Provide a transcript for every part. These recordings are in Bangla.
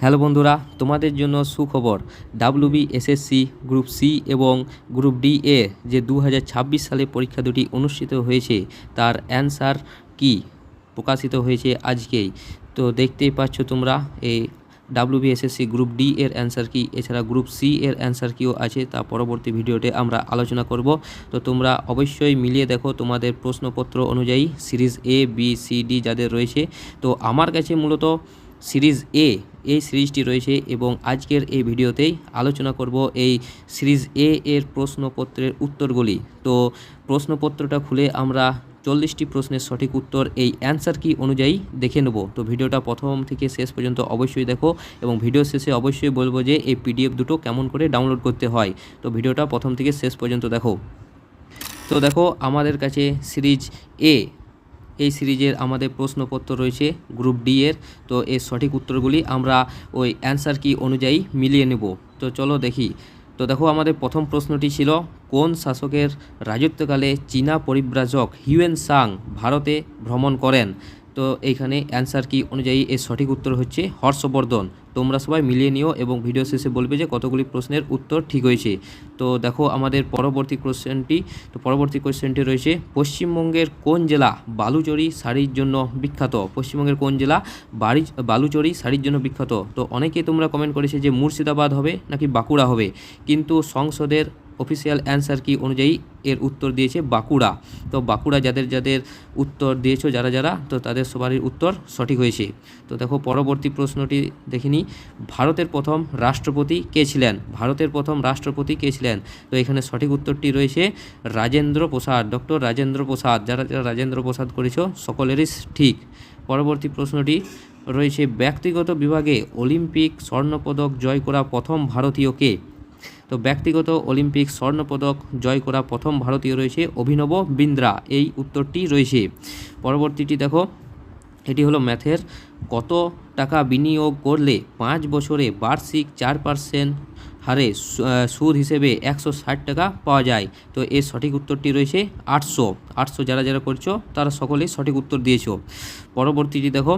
হ্যালো বন্ধুরা, তোমাদের জন্য সুখবর। ডাব্লিউবিএসএসসি গ্রুপ সি এবং গ্রুপ ডি এ যে 2026 সালে পরীক্ষা দুটি অনুষ্ঠিত হয়েছে তার অ্যান্সার কি প্রকাশিত হয়েছে আজকেই। তো দেখতেই পাচ্ছ তোমরা এই ডাব্লিউবিএসএসসি গ্রুপ ডি এর অ্যান্সার কি, এছাড়া গ্রুপ সি এর অ্যান্সার কিও আছে, তা পরবর্তী ভিডিওতে আমরা আলোচনা করব। তো তোমরা অবশ্যই মিলিয়ে দেখো তোমাদের প্রশ্নপত্র অনুযায়ী series A B C D যাদের রয়েছে। তো আমার কাছে মূলত সিরিজ এ এই সিরিজটি রয়েছে এবং আজকের এই ভিডিওতেই আলোচনা করব এই সিরিজ এ এর প্রশ্নপত্রের উত্তরগুলি। তো প্রশ্নপত্রটা খুলে আমরা 40টি প্রশ্নের সঠিক উত্তর এই অ্যান্সার কি অনুযায়ী দেখে নেব। তো ভিডিওটা প্রথম থেকে শেষ পর্যন্ত অবশ্যই দেখো এবং ভিডিও শেষে অবশ্যই বলবো যে এই পিডিএফ দুটো কেমন করে ডাউনলোড করতে হয়। তো ভিডিওটা প্রথম থেকে শেষ পর্যন্ত দেখো। তো দেখো আমাদের কাছে সিরিজ এ এই সিরিজের আমাদের প্রশ্নপত্র রয়েছে গ্রুপ ডি এর। তো এর সঠিক উত্তরগুলি আমরা ওই অ্যান্সার কি অনুযায়ী মিলিয়ে নেব। তো চলো দেখি। তো দেখো আমাদের প্রথম প্রশ্নটি ছিল, কোন শাসকের রাজত্বকালে চীনা পরিব্রাজক হিউয়েন সাং ভারতে ভ্রমণ করেন? তো এইখানে অ্যান্সার কি অনুযায়ী এর সঠিক উত্তর হচ্ছে হর্ষবর্ধন। তোমরা সবাই মিলিয়ে নিও এবং ভিডিও শেষে বলবে যে কতগুলি প্রশ্নের উত্তর ঠিক হয়েছে। তো দেখো আমাদের পরবর্তী কোশ্চেনটি রয়েছে, পশ্চিমবঙ্গের কোন জেলা বালুচরী শাড়ির জন্য বিখ্যাত? পশ্চিমবঙ্গের কোন জেলা বালুচরী শাড়ির জন্য বিখ্যাত? তো অনেকে তোমরা কমেন্ট করেছে যে মুর্শিদাবাদ হবে নাকি বাঁকুড়া হবে, কিন্তু সংসদের অফিসিয়াল অ্যান্সার কি অনুযায়ী এর উত্তর দিয়েছে বাঁকুড়া। তো বাঁকুড়া যাদের উত্তর দিয়েছো যারা তো তাদের সবারই উত্তর সঠিক হয়েছে। তো দেখো পরবর্তী প্রশ্নটি দেখিনি, ভারতের প্রথম রাষ্ট্রপতি কে ছিলেন? ভারতের প্রথম রাষ্ট্রপতি কে ছিলেন? তো এখানে সঠিক উত্তরটি রয়েছে রাজেন্দ্র প্রসাদ, ডক্টর রাজেন্দ্র প্রসাদ। যারা রাজেন্দ্র প্রসাদ করেছো সকলেরই ঠিক। পরবর্তী প্রশ্নটি রয়েছে, ব্যক্তিগত বিভাগে অলিম্পিক স্বর্ণপদক জয় করা প্রথম ভারতীয় কে? তো ব্যক্তিগত অলিম্পিক স্বর্ণপদক জয় করা প্রথম ভারতীয় রয়েছে অভিনব বিন্দ্রা, এই উত্তরটি রয়েছে। পরবর্তীটি দেখো, এটি হলো ম্যাথের, কত টাকা বিনিয়োগ করলে 5 বছরে বার্ষিক 4% হারে সুদ হিসেবে 160 টাকা পাওয়া যায়? তো এর সঠিক উত্তরটি রয়েছে 800। যারা করছো তারা সকলেই সঠিক উত্তর দিয়েছো। পরবর্তীটি দেখো,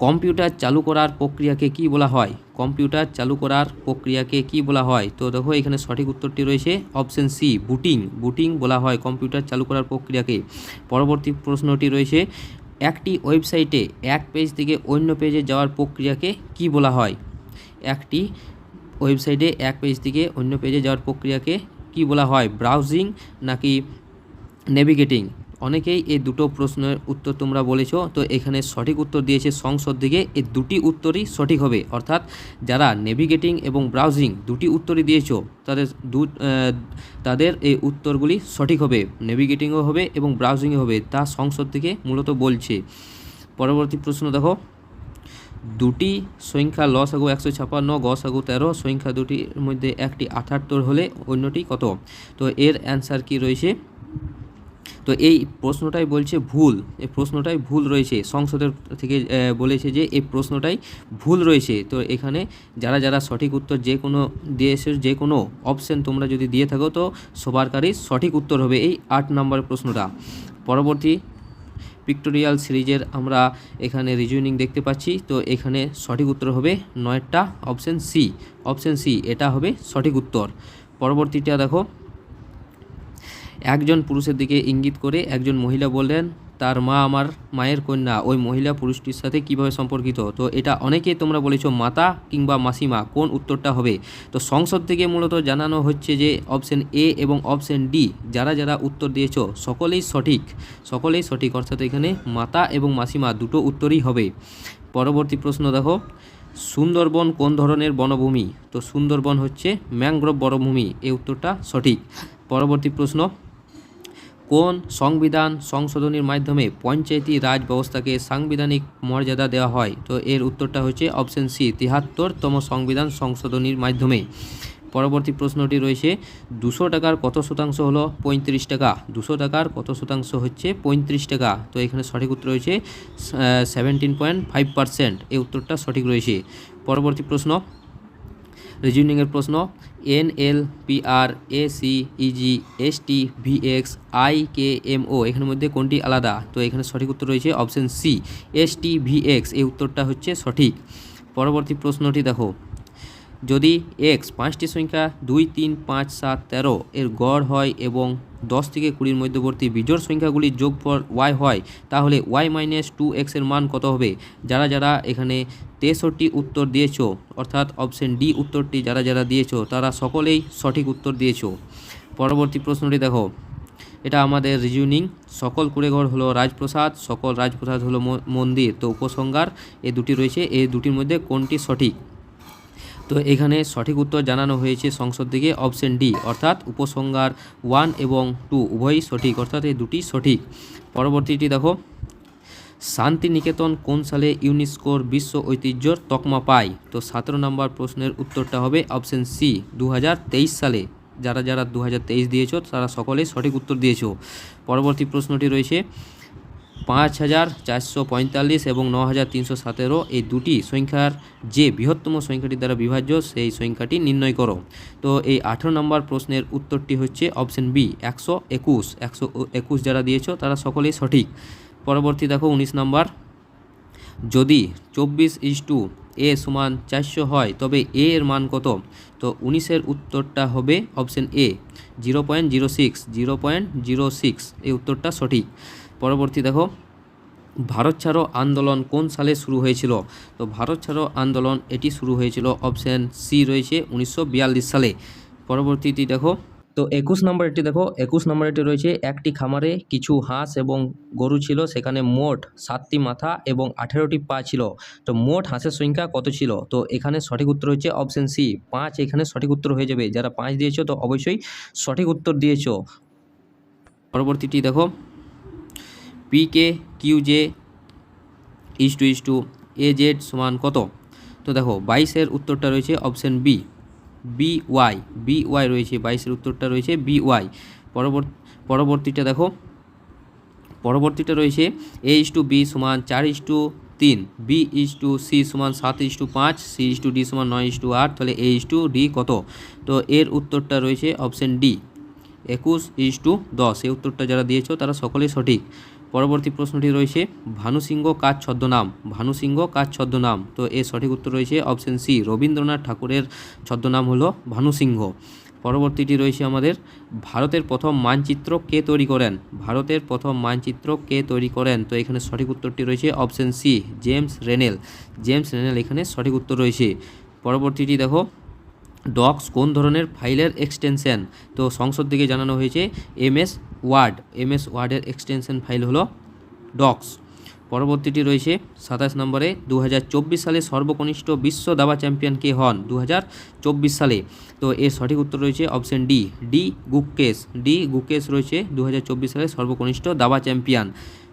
কম্পিউটার চালু করার প্রক্রিয়াকে কি বলা হয়? কম্পিউটার চালু করার প্রক্রিয়াকে কি বলা হয়? তো দেখো এখানে সঠিক উত্তরটি রয়েছে অপশন সি, বুটিং বলা হয় কম্পিউটার চালু করার প্রক্রিয়াকে। পরবর্তী প্রশ্নটি রয়েছে, একটি ওয়েবসাইটে এক পেজ থেকে অন্য পেজে যাওয়ার প্রক্রিয়াকে কি বলা হয়? একটি ওয়েবসাইটে এক পেজ থেকে অন্য পেজে যাওয়ার প্রক্রিয়াকে কি বলা হয়? ব্রাউজিং নাকি নেভিগেটিং? অনেকেই এই দুটো প্রশ্নের উত্তর তোমরা বলেছো। তো এখানে সঠিক উত্তর দিয়েছে সংসদ দিকে, এই দুটি উত্তরই সঠিক হবে। অর্থাৎ যারা নেভিগেটিং এবং ব্রাউজিং দুটি উত্তরই দিয়েছো তাদের এই উত্তরগুলি সঠিক হবে, নেভিগেটিংও হবে এবং ব্রাউজিংও হবে, তা সংসদ থেকে মূলত বলছে। পরবর্তী প্রশ্ন দেখো, দুটি সংখ্যা লসাগু 156, গসাগু 13, সংখ্যা দুটির মধ্যে একটি 78 হলে অন্যটি কত? তো এর অ্যান্সার কি রয়েছে? তো এই প্রশ্নটাই বলছে ভুল, এই প্রশ্নটাই ভুল রয়েছে। সংসদের থেকে বলেছে যে এই প্রশ্নটাই ভুল রয়েছে। তো এখানে যারা সঠিক উত্তর যে কোনো দিয়েছে, যে কোনো অপশন তোমরা যদি দিয়ে থাকো তো সবারকারই সঠিক উত্তর হবে এই 8 নম্বরের প্রশ্নটা। পরবর্তী পিক্টোরিয়াল সিরিজের আমরা এখানে রিজনিং দেখতে পাচ্ছি। তো এখানে সঠিক উত্তর হবে 9টা, অপশন সি এটা হবে সঠিক উত্তর। পরবর্তীটা দেখো, একজন পুরুষের দিকে ইঙ্গিত করে একজন মহিলা বললেন, তার মা আমার মায়ের কন্যা। ওই মহিলা পুরুষটির সাথে কিভাবে সম্পর্কিত? তো এটা অনেকেই তোমরা বলেছো মাতা কিংবা মাসিমা, কোন উত্তরটা হবে? তো সংসদ থেকে মূলত জানানো হচ্ছে যে অপশন এ এবং অপশন ডি যারা উত্তর দিয়েছো সকলেই সঠিক, অর্থাৎ এখানে মাতা এবং মাসিমা দুটো উত্তরই হবে। পরবর্তী প্রশ্ন দেখো, সুন্দরবন কোন ধরনের বনভূমি? তো সুন্দরবন হচ্ছে ম্যানগ্রোভ বনভূমি, এই উত্তরটা সঠিক। পরবর্তী প্রশ্ন, কোন সংবিধান সংশোধনীর মাধ্যমে পঞ্চায়েতি রাজ ব্যবস্থাকে সাংবিধানিক মর্যাদা দেওয়া হয়? তো এর উত্তরটা হচ্ছে অপশন সি, 73তম সংবিধান সংশোধনীর মাধ্যমে। পরবর্তী প্রশ্নটি রয়েছে, 200 টাকার কত শতাংশ হলো 35 টাকা? 200 টাকার কত শতাংশ হচ্ছে 35 টাকা? তো এখানে সঠিক উত্তর রয়েছে 17.5%, এই উত্তরটা সঠিক রয়েছে। পরবর্তী প্রশ্ন, রিজনিংয়ের প্রশ্ন, NLPR ACEG ST VX IKMO এখানের মধ্যে কোনটি আলাদা? তো এখানে সঠিক উত্তর রয়েছে অপশন সি, ST VX, এই উত্তরটা হচ্ছে সঠিক। পরবর্তী প্রশ্নটি দেখো, যদি এক্স 5টি সংখ্যা 2, 3, 5, 7, 13 এর গড় হয় এবং 10 থেকে 20 মধ্যবর্তী বিজোড় সংখ্যাগুলির যোগফল y হয়, তাহলে y - 2x এর মান কত হবে? যারা যারা এখানে 63 উত্তর দিয়েছো, অর্থাৎ অপশন ডি উত্তরটি যারা যারা দিয়েছো তারা সকলেই সঠিক উত্তর দিয়েছো। পরবর্তী প্রশ্নটি দেখো, এটা আমাদের রিজনিং। সকল কুড়েঘর হলো রাজপ্রাসাদ, সকল রাজপ্রাসাদ হলো মন্দির। তো উপসংহার এই দুটি রয়েছে, এই দুটির মধ্যে কোনটি সঠিক? তো এখানে সঠিক উত্তর জানানো হয়েছে সংসদ থেকে অপশন ডি, অর্থাৎ উপসংহার 1 এবং 2 উভয়ই সঠিক, অর্থাৎ এই দুটি সঠিক। পরবর্তীটি দেখো, শান্তিনিকেতন কোন সালে ইউনেস্কোর বিশ্ব ঐতিহ্যর তকমা পায়? তো 17 নম্বর প্রশ্নের উত্তরটা হবে অপশন সি, 2023 সালে। যারা যারা 2023 দিয়েছো তারা সকলেই সঠিক উত্তর দিয়েছো। পরবর্তী প্রশ্নটি রয়েছে, 5445 এবং 9317 এই দুটি সংখ্যার যে বৃহত্তম সংখ্যাটি দ্বারা বিভাজ্য সেই সংখ্যাটি নির্ণয় করো। তো এই 18 নম্বর প্রশ্নের উত্তরটি হচ্ছে অপশন বি, 121। 121 যারা দিয়েছো তারা সকলেই সঠিক। পরবর্তী দেখো 19 নম্বর, যদি 24:a = 400 হয় তবে a এর মান কত? তো 19-এর উত্তরটা হবে অপশন এ, 0.06। 0.06 এই উত্তরটা সঠিক। পরবর্তী দেখো, ভারত ছাড়ো আন্দোলন কোন সালে শুরু হয়েছিল? তো ভারত ছাড়ো আন্দোলন এটি শুরু হয়েছিল অপশন সি রয়েছে 1942 সালে। পরবর্তীটি দেখো, তো 21 নম্বরটি দেখো, 21 নম্বরটি রয়েছে, একটি খামারে কিছু হাঁস এবং গরু ছিল, সেখানে মোট 7টি মাথা এবং 18টি পা ছিল। তো মোট হাঁসের সংখ্যা কত ছিল? তো এখানে সঠিক উত্তর হচ্ছে অপশন সি, 5। এখানে সঠিক উত্তর হয়ে যাবে। যারা 5 দিয়েছো তো অবশ্যই সঠিক উত্তর দিয়েছো। পরবর্তীটি দেখো, পিকে কিউজে AZ সমান কত? তো দেখো 22-এর উত্তরটা রয়েছে অপশন বি, BY রয়েছে। 22-এর উত্তরটা রয়েছে BY। পরবর্তীটা দেখো, পরবর্তীটা রয়েছে A/B = 4:3, B/C = 7:5, C/D = 9:8, তাহলে A/D কত? তো এর উত্তরটা রয়েছে অপশন ডি, 21:10। এই উত্তরটা যারা দিয়েছো তারা সকলেই সঠিক। পরবর্তী প্রশ্নটি রয়েছে, ভানুসিংহ কার ছদ্মনাম? ভানুসিংহ কার ছদ্মনাম? তো এর সঠিক উত্তর রয়েছে অপশন সি, রবীন্দ্রনাথ ঠাকুরের ছদ্মনাম হলো ভানুসিংহ। পরবর্তীটি রয়েছে আমাদের, ভারতের প্রথম মানচিত্র কে তৈরি করেন? ভারতের প্রথম মানচিত্র কে তৈরি করেন? তো এখানে সঠিক উত্তরটি রয়েছে অপশন সি, জেমস রেনেল। এখানে সঠিক উত্তর রয়েছে। পরবর্তীটি দেখো, ডক্স কোন ধরনের ফাইলের এক্সটেনশন? তো সংসদ থেকে জানানো হয়েছে MS ওয়ার্ডের এক্সটেনশন ফাইল হলো ডক্স। পরবর্তীটি রয়েছে 27 নম্বরে, 2024 সালে সর্বকনিষ্ঠ বিশ্ব দাবা চ্যাম্পিয়ন কে হন? 2024 সালে। তো এর সঠিক উত্তর রয়েছে অপশন ডি গুকেশ রয়েছে 2024 সালে সর্বকনিষ্ঠ দাবা চ্যাম্পিয়ন।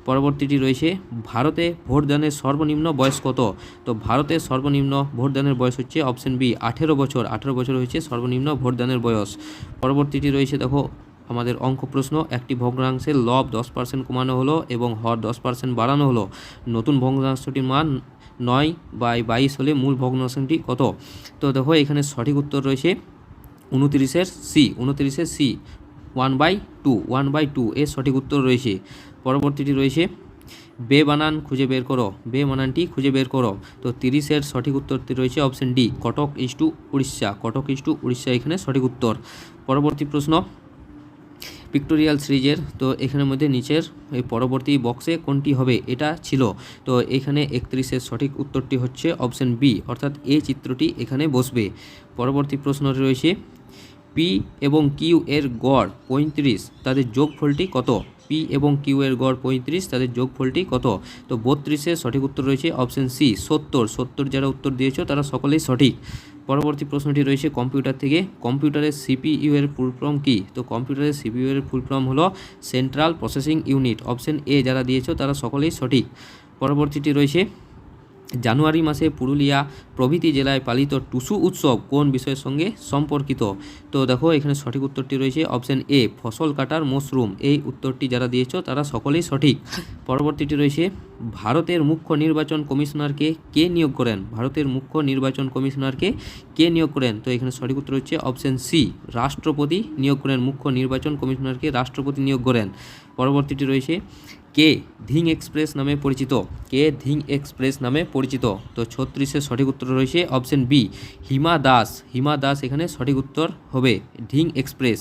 পরবর্তীটি রয়েছে, ভারতে ভোটদানের সর্বনিম্ন বয়স কত? তো ভারতের সর্বনিম্ন ভোটদানের বয়স হচ্ছে অপশন বি, 18 বছর। 18 বছর হচ্ছে সর্বনিম্ন ভোটদানের বয়স। পরবর্তীটি রয়েছে দেখো আমাদের অঙ্ক প্রশ্ন, একটি ভগ্নাংশের লব 10% কমানো হলো এবং হর 10% বাড়ানো হলো। নতুন ভগ্নাংশটির মান 9/22 হলে মূল ভগ্নাংশটি কত? তো দেখো এখানে সঠিক উত্তর রয়েছে 29-এর সি, 1/2 এর সঠিক উত্তর রয়েছে। পরবর্তীটি রয়েছে, বেবানান খুঁজে বের করো। বেমানানটি খুঁজে বের করো। তো 30-এর সঠিক উত্তরটি রয়েছে অপশন ডি, কটক উড়িষ্যা এখানে সঠিক উত্তর। পরবর্তী প্রশ্ন, পিক্টোরিয়াল সিরিজের, তো এখানের মধ্যে নিচের এই পরবর্তী বক্সে কোনটি হবে এটা ছিল? তো এখানে 31-এর সঠিক উত্তরটি হচ্ছে অপশন বি, অর্থাৎ এই চিত্রটি এখানে বসবে। পরবর্তী প্রশ্ন রয়েছে, পি এবং কিউ এর গড় 35, তাদের যোগফলটি কত? পি এবং কিউ এর গড় 35, তাদের যোগফলটি কত? তো 32-এর সঠিক উত্তর রয়েছে অপশন সি, 70 যারা উত্তর দিয়েছো তারা সকলেই সঠিক। পরবর্তী প্রশ্নটি রয়েছে কম্পিউটার থেকে, কম্পিউটারের CPU এর ফুল ফর্ম কী? তো কম্পিউটারের CPU এর ফুল ফর্ম হলো central processing unit. Option A যারা দিয়েছো তারা সকলেই সঠিক। পরবর্তীটি রয়েছে, জানুয়ারি মাসে পুরুলিয়া প্রভৃতি জেলায় পালিত টুসু উৎসব কোন বিষয়ের সঙ্গে সম্পর্কিত? তো দেখো এখানে সঠিক উত্তরটি রয়েছে অপশন এ, ফসল কাটার মশরুম। এই উত্তরটি যারা দিয়েছো তারা সকলেই সঠিক। পরবর্তীটি রয়েছে, ভারতের মুখ্য নির্বাচন কমিশনারকে কে নিয়োগ করেন? ভারতের মুখ্য নির্বাচন কমিশনারকে কে নিয়োগ করেন? তো এখানে সঠিক উত্তর হচ্ছে অপশন সি, রাষ্ট্রপতি নিয়োগ করেন। মুখ্য নির্বাচন কমিশনারকে রাষ্ট্রপতি নিয়োগ করেন। পরবর্তীটি রয়েছে, কে ধিং এক্সপ্রেস নামে পরিচিত? কে ধিং এক্সপ্রেস নামে পরিচিত? তো 36-এর সঠিক উত্তর রয়েছে অপশন বি, হিমা দাস। হিমা দাস এখানে সঠিক উত্তর হবে, ধিং এক্সপ্রেস।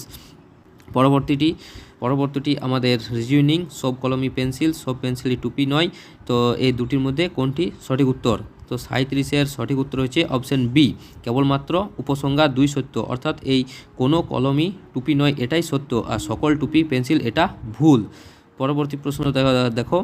পরবর্তীটি আমাদের রিজনিং, সব কলমই পেন্সিল, সব পেন্সিলই টুপি নয়। তো এই দুটির মধ্যে কোনটি সঠিক উত্তর? তো 37-এর সঠিক উত্তর হচ্ছে অপশন বি, কেবলমাত্র উপসংহার 2 সত্য, অর্থাৎ এই কোনো কলমই টুপি নয় এটাই সত্য, আর সকল টুপি পেন্সিল এটা ভুল। পরবর্তী প্রশ্ন দেখো,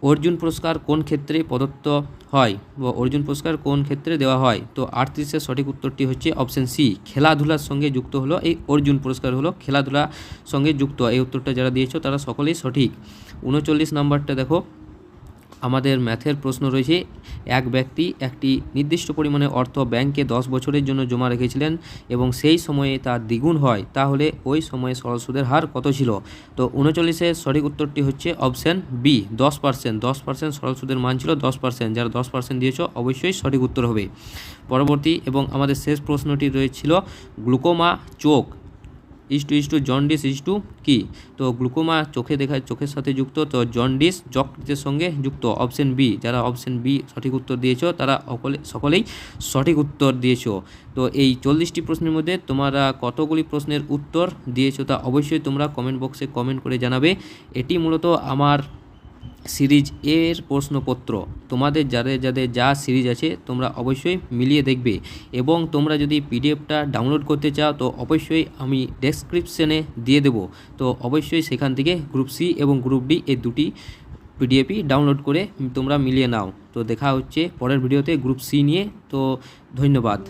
অর্জুন পুরস্কার কোন ক্ষেত্রে প্রদত্ত হয় বা অর্জুন পুরস্কার কোন ক্ষেত্রে দেওয়া হয়? তো 38-এর সঠিক উত্তরটি হচ্ছে অপশন সি, খেলাধুলার সঙ্গে যুক্ত হলো এই অর্জুন পুরস্কার হলো খেলাধুলার সঙ্গে যুক্ত। এই উত্তরটা যারা দিয়েছো তারা সকলেই সঠিক। 39 নাম্বারটা দেখো, আমাদের ম্যাথের প্রশ্ন রয়েছে, এক ব্যক্তি একটি নির্দিষ্ট পরিমাণে অর্থ ব্যাংকে 10 বছরের জন্য জমা রেখেছিলেন এবং সেই সময়ে তার দ্বিগুণ হয়, তাহলে ওই সময়ে সরল সুদের হার কত ছিল? তো 39-এর সঠিক উত্তরটি হচ্ছে অপশান বি, 10%। 10% সরল সুদের মান ছিল 10%। যারা 10% দিয়েছো অবশ্যই সঠিক উত্তর হবে। পরবর্তী এবং আমাদের শেষ প্রশ্নটি রয়েছিল, গ্লুকোমা চোখ ইস্টু জন্ডিস ইস্টু কি? তো গ্লুকোমা চোখের সাথে যুক্ত, তো জন্ডিস যকৃতের সঙ্গে যুক্ত, অপশন বি। যারা অপশন বি সঠিক উত্তর দিয়েছো তারা সকলেই সঠিক উত্তর দিয়েছো। তো এই 40টি প্রশ্নের মধ্যে তোমরা কতগুলি প্রশ্নের উত্তর দিয়েছো তা অবশ্যই তোমরা কমেন্ট বক্সে কমেন্ট করে জানাবে। এটি মূলত আমার সিরিজ এর প্রশ্নপত্র। তোমাদের যাদের যা সিরিজ আছে তোমরা অবশ্যই মিলিয়ে দেখবে, এবং তোমরা যদি পিডিএফটা ডাউনলোড করতে চাও তো অবশ্যই আমি ডেসক্রিপশনে দিয়ে দেব। তো অবশ্যই সেখান থেকে গ্রুপ সি এবং গ্রুপ ডি এই দুটি পিডিএফই ডাউনলোড করে তোমরা মিলিয়ে নাও। তো দেখা হচ্ছে পরের ভিডিওতে গ্রুপ সি নিয়ে। তো ধন্যবাদ।